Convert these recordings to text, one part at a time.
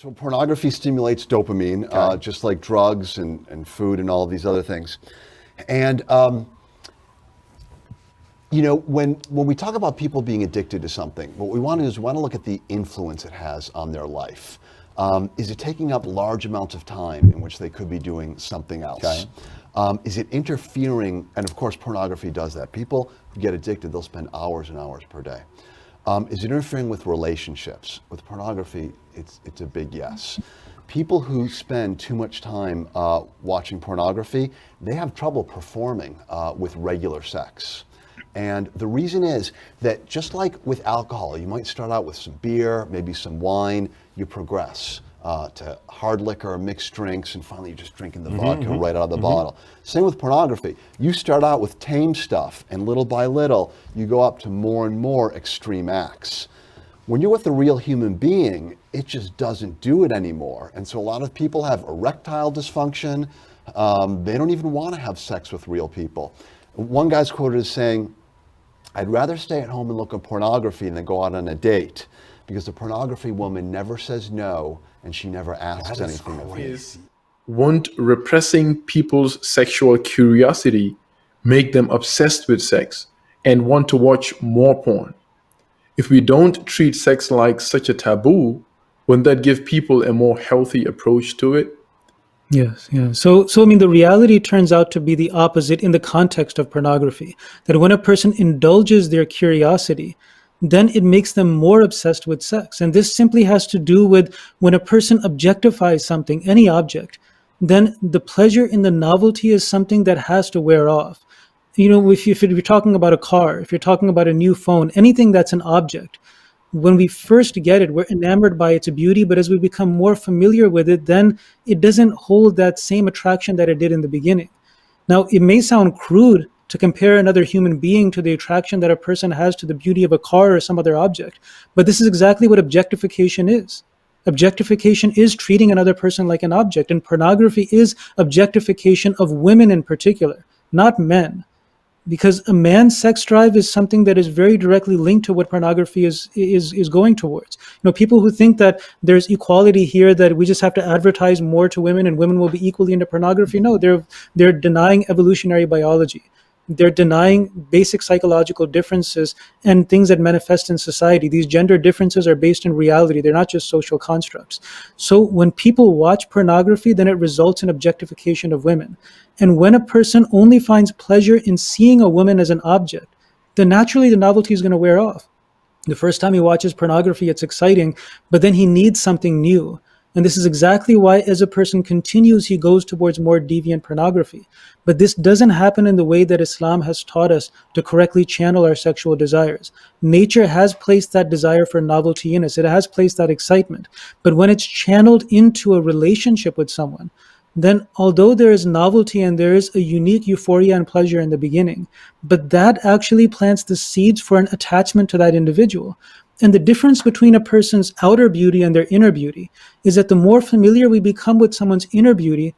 So pornography stimulates dopamine, just like drugs and food and all of these other things. And you know, when we talk about people being addicted to something, what we want to do is we want to look at the influence it has on their life. Is it taking up large amounts of time in which they could be doing something else? Is it interfering? And of course, pornography does that. People who get addicted, they'll spend hours and hours per day. Is it interfering with relationships? With pornography, it's a big yes. People who spend too much time watching pornography, they have trouble performing with regular sex. And the reason is that just like with alcohol, you might start out with some beer, maybe some wine, you progress to hard liquor, mixed drinks, and finally you're just drinking the vodka right out of the bottle. Same with pornography. You start out with tame stuff, and little by little, you go up to more and more extreme acts. When you're with a real human being, it just doesn't do it anymore. And so a lot of people have erectile dysfunction. They don't even want to have sex with real people. One guy's quoted as saying, "I'd rather stay at home and look at pornography than go out on a date, because the pornography woman never says no and she never asks anything of me." Won't repressing people's sexual curiosity make them obsessed with sex and want to watch more porn? If we don't treat sex like such a taboo, wouldn't that give people a more healthy approach to it? Yes, yeah. So I mean, the reality turns out to be the opposite in the context of pornography. That when a person indulges their curiosity, then it makes them more obsessed with sex. And this simply has to do with when a person objectifies something, any object, then the pleasure in the novelty is something that has to wear off. You know, if you're talking about a car, if you're talking about a new phone, anything that's an object, when we first get it, we're enamored by its beauty, but as we become more familiar with it, then it doesn't hold that same attraction that it did in the beginning. Now, it may sound crude to compare another human being to the attraction that a person has to the beauty of a car or some other object, but this is exactly what objectification is. Objectification is treating another person like an object, and pornography is objectification of women in particular, not men. Because a man's sex drive is something that is very directly linked to what pornography is going towards. You know, people who think that there's equality here, that we just have to advertise more to women and women will be equally into pornography. No, they're denying evolutionary biology. They're denying basic psychological differences and things that manifest in society. These gender differences are based in reality. They're not just social constructs. So when people watch pornography, then it results in objectification of women. And when a person only finds pleasure in seeing a woman as an object, then naturally the novelty is going to wear off. The first time he watches pornography, it's exciting, but then he needs something new. And this is exactly why, as a person continues, he goes towards more deviant pornography. But this doesn't happen in the way that Islam has taught us to correctly channel our sexual desires. Nature has placed that desire for novelty in us. It has placed that excitement. But when it's channeled into a relationship with someone, then although there is novelty and there is a unique euphoria and pleasure in the beginning, but that actually plants the seeds for an attachment to that individual. And the difference between a person's outer beauty and their inner beauty is that the more familiar we become with someone's inner beauty,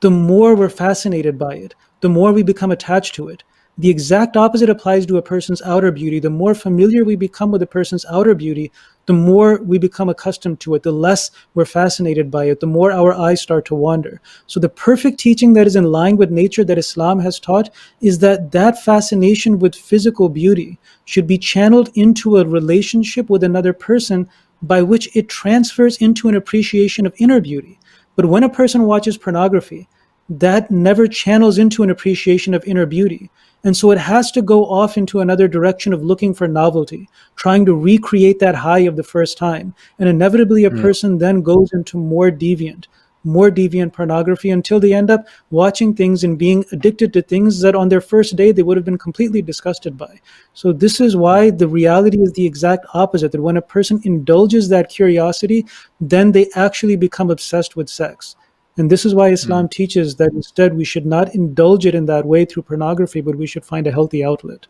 the more we're fascinated by it, the more we become attached to it. The exact opposite applies to a person's outer beauty. The more familiar we become with a person's outer beauty, the more we become accustomed to it, the less we're fascinated by it, the more our eyes start to wander. So the perfect teaching that is in line with nature that Islam has taught is that that fascination with physical beauty should be channeled into a relationship with another person by which it transfers into an appreciation of inner beauty. But when a person watches pornography, that never channels into an appreciation of inner beauty. And so it has to go off into another direction of looking for novelty, trying to recreate that high of the first time. And inevitably a person then goes into more deviant pornography until they end up watching things and being addicted to things that on their first day they would have been completely disgusted by. So this is why the reality is the exact opposite, that when a person indulges that curiosity, then they actually become obsessed with sex. And this is why Islam teaches that instead we should not indulge it in that way through pornography, but we should find a healthy outlet.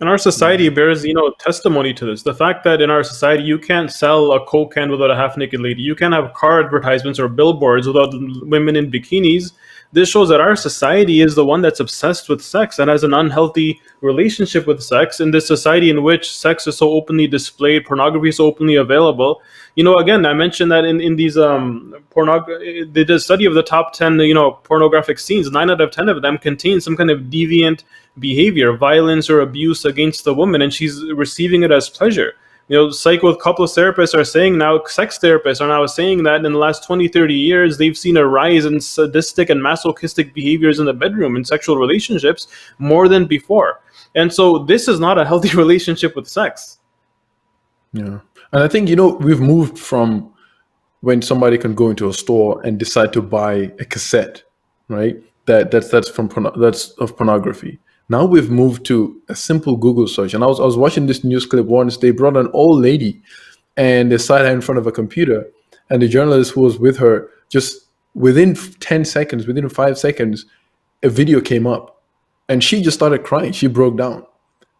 And our society bears, testimony to this. The fact that in our society you can't sell a Coke can without a half-naked lady, you can't have car advertisements or billboards without women in bikinis. This shows that our society is the one that's obsessed with sex and has an unhealthy relationship with sex. In this society in which sex is so openly displayed, pornography is so openly available. Again, I mentioned that in these they did a study of the top 10, pornographic scenes. 9 out of 10 of them contain some kind of deviant behavior, violence or abuse against the woman, and she's receiving it as pleasure. Couples therapists are saying now, sex therapists are now saying that in the last 20, 30 years, they've seen a rise in sadistic and masochistic behaviors in the bedroom, in sexual relationships, more than before. And so this is not a healthy relationship with sex. Yeah. And I think, we've moved from when somebody can go into a store and decide to buy a cassette, right? That's of pornography. Now we've moved to a simple Google search. And I was watching this news clip once. They brought an old lady and they sat her in front of a computer, and the journalist who was with her, just within 10 seconds, within 5 seconds, a video came up and she just started crying. She broke down.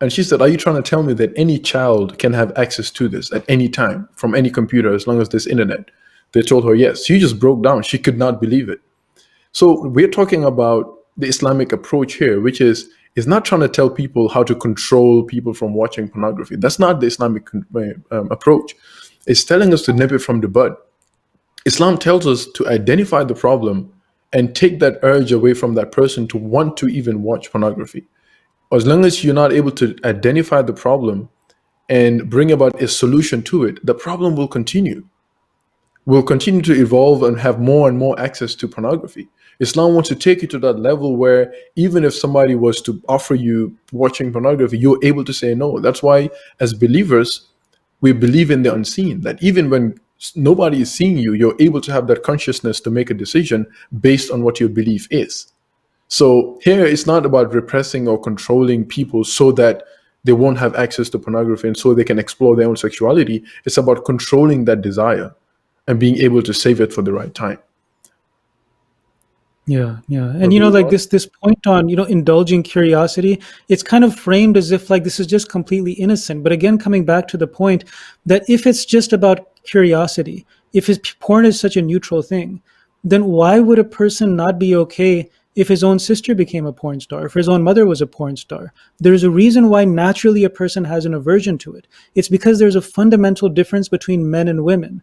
And she said, "Are you trying to tell me that any child can have access to this at any time from any computer as long as there's internet?" They told her yes. She just broke down. She could not believe it. So we're talking about the Islamic approach here, which is not trying to tell people how to control people from watching pornography. That's not the Islamic approach. It's telling us to nip it from the bud. Islam tells us to identify the problem and take that urge away from that person to want to even watch pornography. As long as you're not able to identify the problem and bring about a solution to it, the problem will continue. We'll continue to evolve and have more and more access to pornography. Islam wants to take you to that level where even if somebody was to offer you watching pornography, you're able to say no. That's why, as believers, we believe in the unseen, that even when nobody is seeing you, you're able to have that consciousness to make a decision based on what your belief is. So here it's not about repressing or controlling people so that they won't have access to pornography and so they can explore their own sexuality. It's about controlling that desire and being able to save it for the right time. Yeah. And like this point on, indulging curiosity, it's kind of framed as if like this is just completely innocent. But again, coming back to the point that if it's just about curiosity, if porn is such a neutral thing, then why would a person not be okay if his own sister became a porn star, if his own mother was a porn star? There's a reason why naturally a person has an aversion to it. It's because there's a fundamental difference between men and women.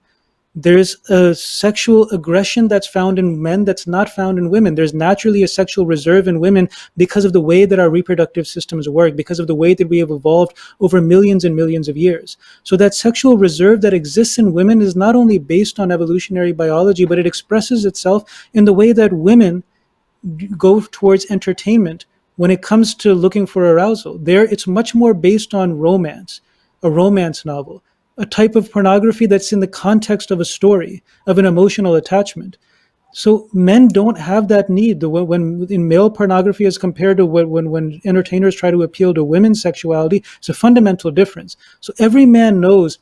There's a sexual aggression that's found in men that's not found in women. There's naturally a sexual reserve in women because of the way that our reproductive systems work, because of the way that we have evolved over millions and millions of years. So that sexual reserve that exists in women is not only based on evolutionary biology, but it expresses itself in the way that women go towards entertainment when it comes to looking for arousal. There, it's much more based on romance, a romance novel, a type of pornography that's in the context of a story, of an emotional attachment. So men don't have that need. When in male pornography as compared to when entertainers try to appeal to women's sexuality, it's a fundamental difference. So every man knows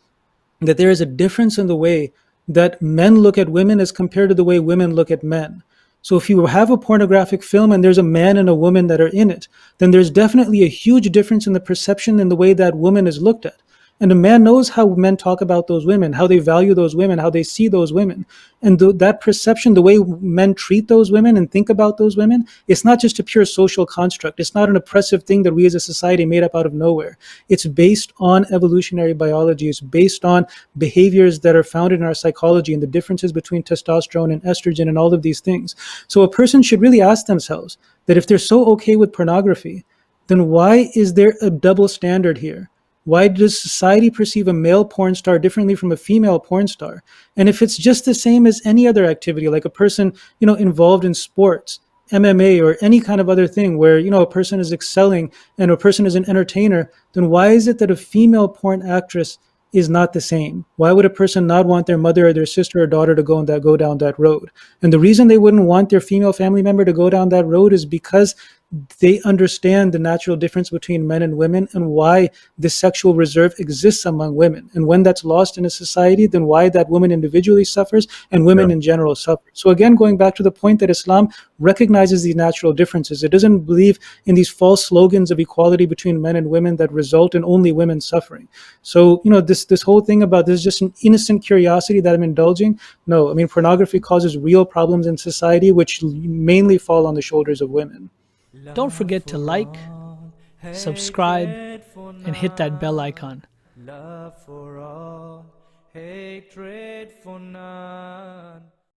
that there is a difference in the way that men look at women as compared to the way women look at men. So if you have a pornographic film and there's a man and a woman that are in it, then there's definitely a huge difference in the perception in the way that woman is looked at. And a man knows how men talk about those women, how they value those women, how they see those women. And that perception, the way men treat those women and think about those women, it's not just a pure social construct. It's not an oppressive thing that we as a society made up out of nowhere. It's based on evolutionary biology. It's based on behaviors that are founded in our psychology and the differences between testosterone and estrogen and all of these things. So a person should really ask themselves that if they're so okay with pornography, then why is there a double standard here? Why does society perceive a male porn star differently from a female porn star? And if it's just the same as any other activity, like a person, involved in sports, MMA, or any kind of other thing where, a person is excelling and a person is an entertainer, then why is it that a female porn actress is not the same? Why would a person not want their mother or their sister or daughter to go down that road? And the reason they wouldn't want their female family member to go down that road is because they understand the natural difference between men and women and why this sexual reserve exists among women. And when that's lost in a society, then why that woman individually suffers and women in general suffer. So again, going back to the point that Islam recognizes these natural differences. It doesn't believe in these false slogans of equality between men and women that result in only women suffering. So, this whole thing about this is just an innocent curiosity that I'm indulging. No, I mean, pornography causes real problems in society, which mainly fall on the shoulders of women. Don't forget to like, subscribe, and hit that bell icon. Love for all, hatred for none.